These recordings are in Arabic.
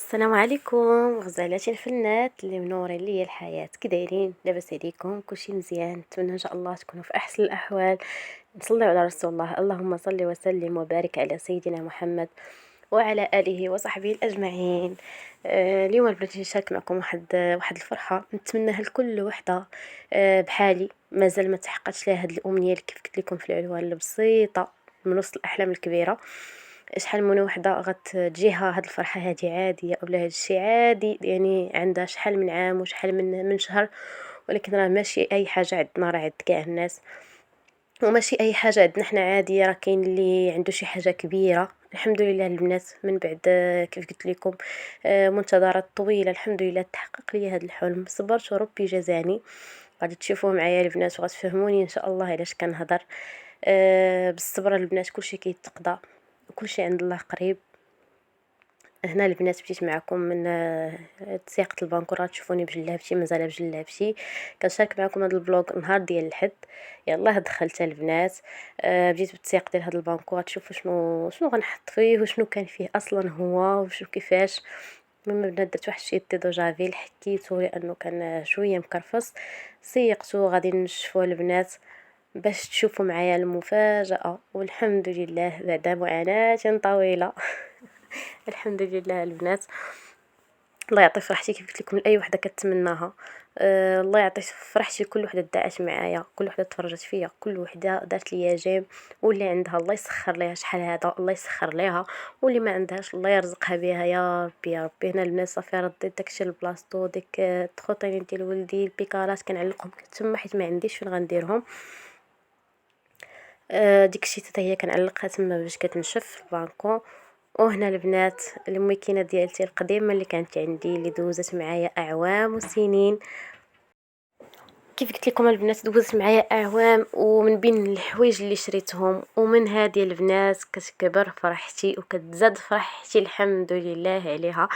السلام عليكم غزالاتي الفنات اللي منورين ليا الحياة، كي دايرين؟ لاباس عليكم؟ كلشي مزيان؟ نتمنى ان شاء الله تكونوا في احسن الاحوال. نصلي على رسول الله، اللهم صل وسلم وبارك على سيدنا محمد وعلى اله وصحبه الاجمعين. اليوم بغيت نشارك معكم واحد الفرحه نتمناها لكل وحده بحالي مازال ما تحققش لها هاد الامنيه اللي كيف قلت لكم في العنوان البسيطه من وسط الاحلام الكبيره. شحال من وحده غتجيها هاد الفرحه هادي عاديه اولا هاد الشيء عادي، يعني عندها شحال من عام وشحال من شهر، ولكن راه ماشي اي حاجه عندنا، راه عند كاع الناس، وماشي اي حاجه عندنا حنا عاديه، راه كاين اللي عنده شي حاجه كبيره. الحمد لله البنات من بعد كيف قلت لكم منتظرات طويله، الحمد لله تحقق لي هذا الحلم، صبرت وربي جزاني. غادي تشوفوا معايا البنات وغتفهموني ان شاء الله علاش كنهضر. بالصبر البنات كلشي كيتقضى وكلشي عند الله قريب. هنا البنات بديت معكم من سياقة البانكور، غتشوفوني بجلابتي مازال بجلابتي كنشارك معكم هذا الفلوق نهار ديال الحد. يلاه دخلت البنات. بديت بالتسياق ديال هذا البانكور، تشوفوا شنو غنحط فيه وشنو كان فيه اصلا هو وشنو كيفاش. المهم البنات درت واحد الشيء دو جافيل، حكيتو لانه كان شويه مكرفس، سيقتو غادي نشفو البنات باش تشوفوا معايا المفاجأة. والحمد لله بعد معاناة طويلة الحمد لله البنات. الله يعطي فرحتي كيف قلت لكم لاي وحده كتمناها. الله يعطي فرحتي لكل وحده دعت معايا، كل وحده تفرجت فيا، كل وحده دارت لي جيم، واللي عندها الله يسخر ليها شحال هذا الله يسخر ليها، واللي ما عندهاش الله يرزقها بها يا ربي يا ربي. هنا البنات صافي رديت داكشي لبلاصتو، ديك التخوطين ديال ولدي البيكالات كنعلقهم تما حيت ما عنديش فين غنديرهم. ديك الشيء حتى هي كنعلقها تما باش كتنشف في البالكون. وهنا البنات المكينه ديالتي القديمه اللي كانت عندي اللي دوزت معايا اعوام وسنين. كيف قلت لكم البنات دوزت معايا اعوام، ومن بين الحوايج اللي شريتهم ومن هذه البنات كتكبر فرحتي وكتزاد فرحتي الحمد لله عليها.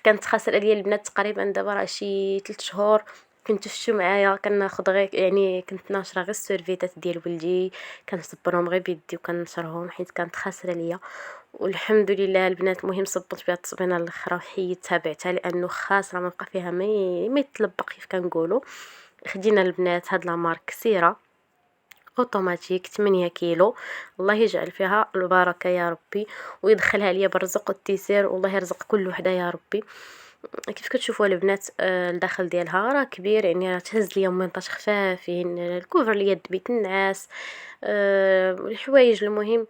كانت خاسره ليا البنات تقريبا دابا راه شي 3 شهور. كنتو شفتو معايا كناخد غير يعني كنت ناشره غير السيرفيتات ديال ولدي، كنصبرهم غير بيدي وكنشرهم حيت كانت خاسره ليا. والحمد لله البنات المهم صبت بها التصبينه الاخرى وحيدتها بعتها لانه خاسره ما بقى فيها ما يتلبق كيف كنقولوا. خدينا البنات هاد لا مارك سيرة اوتوماتيك 8 كيلو، الله يجعل فيها البركه يا ربي ويدخلها ليا بالرزق والتيسير، والله يرزق كل وحده يا ربي. كيف كتشوفوا البنات الداخل ديالها راه كبير، يعني راه تهز ليا منطاش خفافين، الكوفر ليا بيت النعاس، الحوايج المهم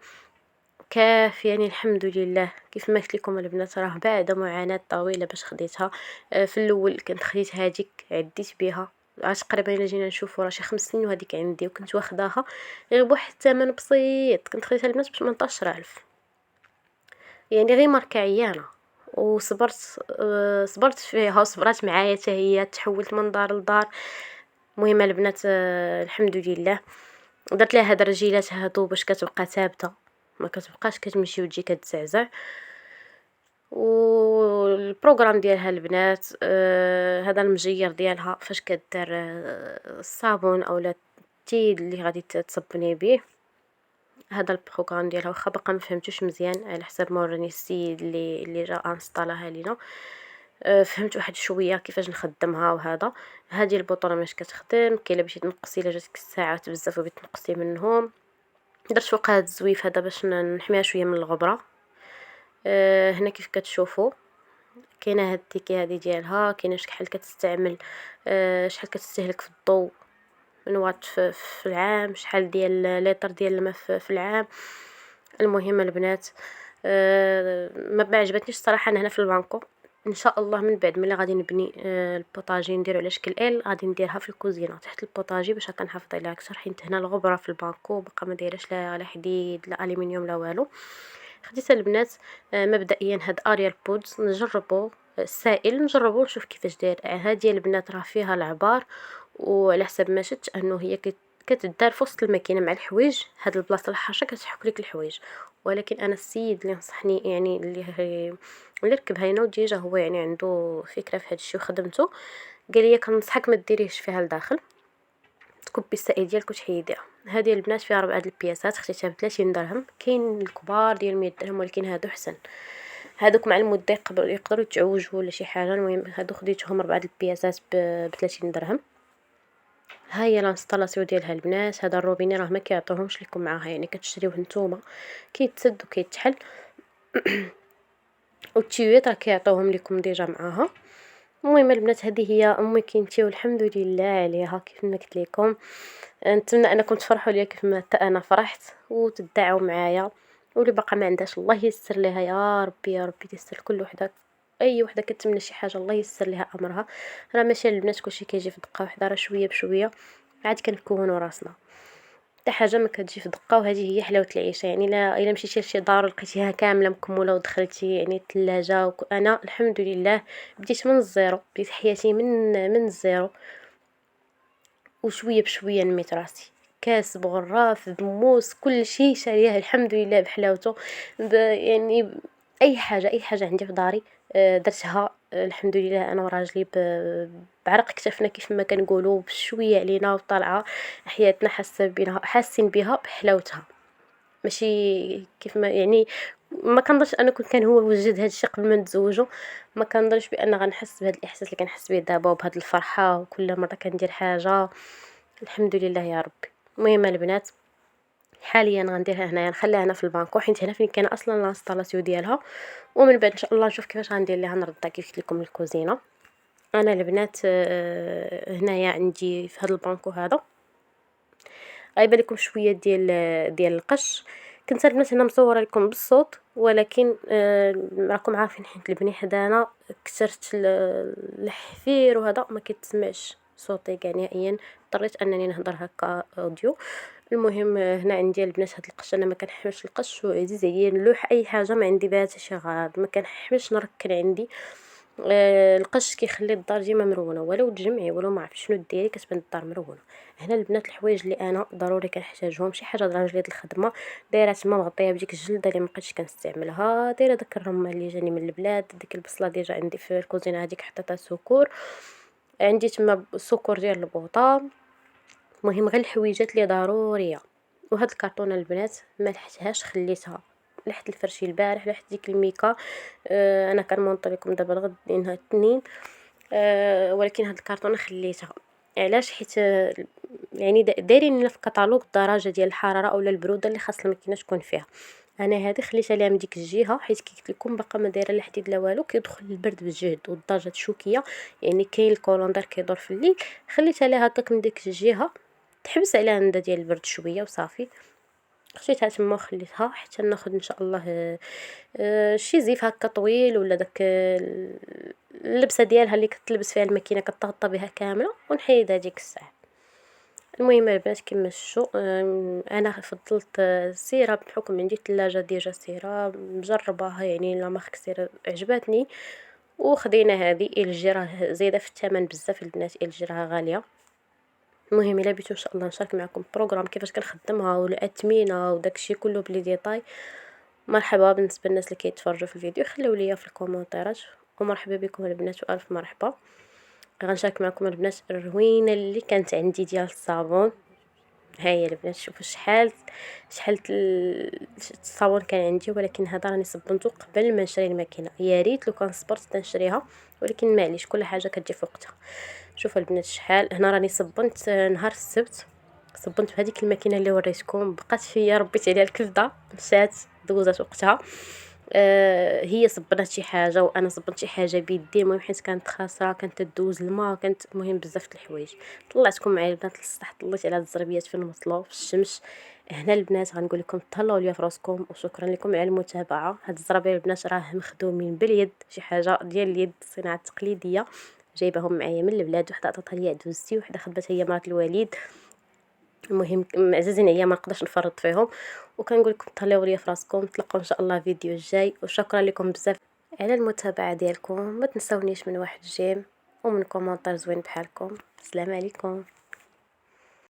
كاف، يعني الحمد لله. كيف ما قلت لكم البنات راه بعد معاناة طويلة باش خديتها. في الاول كنت خديت هذيك عديت بها عاد تقريبا الا جينا نشوفوا راه شي 5 سنين وهذيك عندي، وكنت واخداها غير بواحد الثمن بسيط، كنت خديتها البنات ب 18,000، يعني غير ماركة عيانة. وصبرت صبرت فيها وصبرات معايا حتى هي، تحولت من دار لدار. المهم البنات الحمد لله درت لها هاد الرجيلات هادو باش كتبقى ثابته، ما كتبقاش كتمشي وتجي كتزعزع. والبروغرام ديالها البنات هذا المجير ديالها فاش كدار الصابون اولا التيد اللي غادي تصبني به. هذا البروغرام ديالها واخا باقا ما فهمتوش مزيان على حسب ما وراني السيد اللي جا انستالاها لينا. فهمت واحد شويه كيفاش نخدمها. وهذا هذه البطونه ماش كتخدم، كاينه باش تنقصي الا جاتك الساعات بزاف وبغيتي تنقصي منهم. درت فوقها هاد الزويف هذا باش نحميها شويه من الغبره. هنا كيف كتشوفوا كاينه هاد التيكي هذه ديالها، كاينه شحال كتستعمل، شحال كتستهلك في الضوء من واط في العام، شحال ديال لتر ديال الماء في العام. المهم البنات ما عجبتنيش الصراحه. انا هنا في البانكو ان شاء الله من بعد ملي غادي نبني البوطاجي نديرو على شكل ال، غادي نديرها في الكوزينه تحت البوطاجي باش كنحافظ عليها اكثر، حيت هنا الغبره في البانكو باقا ما دايراش لا حديد لا الومنيوم لا والو. خديت البنات مبدئيا هاد اريال بودز نجربو السائل، نجربو نشوف كيفاش داير. هادي البنات راه فيها العبار، وعلى حسب ما شفت انه هي كتدار في وسط الماكينه مع الحوايج، هاد البلاصه الحاشا كتحك لك الحوايج. ولكن انا السيد اللي نصحني يعني اللي ركبها هنا وديجا هو يعني عنده فكره في هذا الشيء وخدمته، قال لي كنصحك ما ديريهش فيها لداخل، تكبي السائل ديالك وتحيديها. هذه البنات فيها 4 البياسات، خديتها ب 30 درهم. كاين الكبار ديال 100 درهم ولكن هادو حسن. هادوك مع المده يقدروا يتعوجوا ولا شي حاجه. المهم هادو خديتهم 4 البياسات ب 30 درهم. ها هي لانستالاسيون ديالها البنات. هذا الروبيني راه ما كيعطيوهمش لكم معاها، يعني كتشريوه نتوما كيتسد وكيتحل والتيويط راه كيعطيوهم لكم ديجا معاها. المهم البنات هذه هي امي كينتي والحمد لله عليها. كيف ما قلت لكم نتمنى انكم تفرحوا ليا كيف ما حتى انا فرحت وتدعوا معايا. واللي باقا ما عندهاش الله ييسر ليها يا ربي، يا ربي ييسر كل وحده. اي وحده كتمنى شي حاجه الله ييسر ليها امرها. راه ماشي البنات كلشي كيجي في دقه واحده، راه شويه بشويه عاد كنكونوا راسنا. حتى حاجه ما كتجي في دقه، وهذه هي حلاوه العيشه. يعني الا مشيتي لشي دار لقيتيها كامله مكموله ودخلتي يعني الثلاجه انا الحمد لله بديت من الزيرو، بديت حياتي من الزيرو وشويه بشويه نميت راسي. كاس بغراف بموس كل شيء شارياه الحمد لله بحلاوته. يعني اي حاجه عندي في داري درتها الحمد لله انا وراجلي بعرق كتفنا كيف ما كنقولوا، بشويه علينا وطالعه حياتنا حاسين بها بحلاوتها. ماشي كيف ما يعني ما كنظنش انا كنت كان هو وجد هذا الشيء قبل ما نتزوجوا. ما كنظنش بان غنحس بهذا الاحساس اللي كنحس به دابا وبهذه الفرحه وكل مره كندير حاجه. الحمد لله يا ربي. المهم البنات حاليا غنديرها هنايا، نخليها هنا في البانكو حيت هنا فين كاين اصلا لانستالاسيون ديالها. ومن بعد ان شاء الله نشوف كيفاش غندير ليها، نردها كيف قلت لكم الكوزينه. انا البنات هنايا عندي في هذا البانكو هذا غايبه لكم شويه ديال القش. كنت البنات هنا مصوره لكم بالصوت، ولكن راكم عارفين حيت البني حدانا كثرت الحفير وهذا ما كيتسمعش صوتي كاع نهائيا. اضطريت انني نهضر هكا اوديو. المهم هنا عندي البنات هاد القش، انا ما كنحملش القش وعزيز عليا نلوح اي حاجه ما عندي بها حتى شي غرض، ما كنحملش نركن عندي. القش كيخلي الدار ديما مرونه، ولو تجمعي ولو ما عرفت شنو ديري كتبان الدار مرونه. هنا البنات الحوايج اللي انا ضروري كنحتاجهم شي حاجه لراجلي د الخدمه دايره تما مغطيه بديك الجلده اللي مابقيتش كنستعملها، دايره داك الرمان اللي جاني من البلاد، ديك البصله ديجا عندي في الكوزينه هذيك حطيتها سكور، عندي تما السكر ديال البوطه. المهم غير الحويجات اللي ضروريه. وهاد الكرتونه البنات ما لحتهاش خليتها لحت الفرشي البارح، لحت ديك الميكا. انا كنمونط لكم دابا الغد لانها الاثنين. ولكن هاد الكرتونه خليتها علاش؟ حيت يعني دايرين لنا في كتالوج الدرجه ديال الحراره اولا البروده اللي خاص الماكينه تكون فيها. انا هذه خليتها ليها من ديك الجهه حيت كي قلت لكم باقا ما دايره لا حديد لا والو، كيدخل البرد بجهد والدرجه تشوكيه، يعني كاين الكولوندر كيدور في الليل. خليتها ليها هكاك من ديك الجهه تحبس عليها الندا ديال البرد شويه وصافي. خشيتها تما وخليتها حتى ناخذ ان شاء الله شي زيف هكا طويل ولا داك اللبسه ديالها اللي كتلبس فيها الماكينه كتغطى بها كامله ونحيدها ديك الساعه. المهم البنات كما شفتوا انا فضلت السيره بحكم عندي الثلاجه ديجا سيره مجرباها، يعني لا مارك سيره عجبتني وخدينا هذه. الجي راه زايده في الثمن بزاف البنات، الجي راه غاليه. المهم الا بغيتو ان شاء الله نشارك معكم بروغرام كيفاش كنخدمها والاثمنه وداكشي كله بلي ديتاي، مرحبا بالنسبه للناس اللي كيتفرجوا في الفيديو خليو ليا في الكومونتيرات. ومرحبا بكم البنات والف مرحبا. غنشارك معكم البنات الروينه اللي كانت عندي ديال الصابون. هاهي البنات شوفوا شحال الصابون كان عندي، ولكن هذا راني صبنته قبل ما نشري الماكينه. يا ريت لو كان صبرت تنشريها، ولكن معليش كل حاجه كتجي في وقتها. شوفوا البنات شحال هنا راني صبنت نهار السبت، صبنت في هذيك الماكينه اللي وريتكم، بقات فيا ربيت عليها الكبده مشات دوزات وقتها. هي صبنات شي حاجه وانا صبنت شي حاجه بيدي. المهم حيت كانت خاسره كانت تدوز الماء، كانت مهم بزاف د الحوايج. طلعتكم معايا البنات للسطح، طليت على هاد الزربيات فين وصلوا في الشمس. هنا البنات غنقول لكم تهلاو ليا في راسكم وشكرا لكم على المتابعه. هاد الزرابيه البنات راه مخدومين باليد، شي حاجه ديال اليد، الصناعه التقليديه. جايبهم معايا من البلاد، وحده عطاتها ليا عدوزتي وحده خدمتها هي مرات الوالد. المهم معززين عليا ما نقدرش نفرط فيهم. وكنقول لكم تهلاو ليا في راسكم، نتلاقاو ان شاء الله فيديو الجاي. وشكرا لكم بزاف على المتابعه ديالكم. ما تنساونيش من واحد جيم ومن كومونتير زوين بحالكم. السلام عليكم.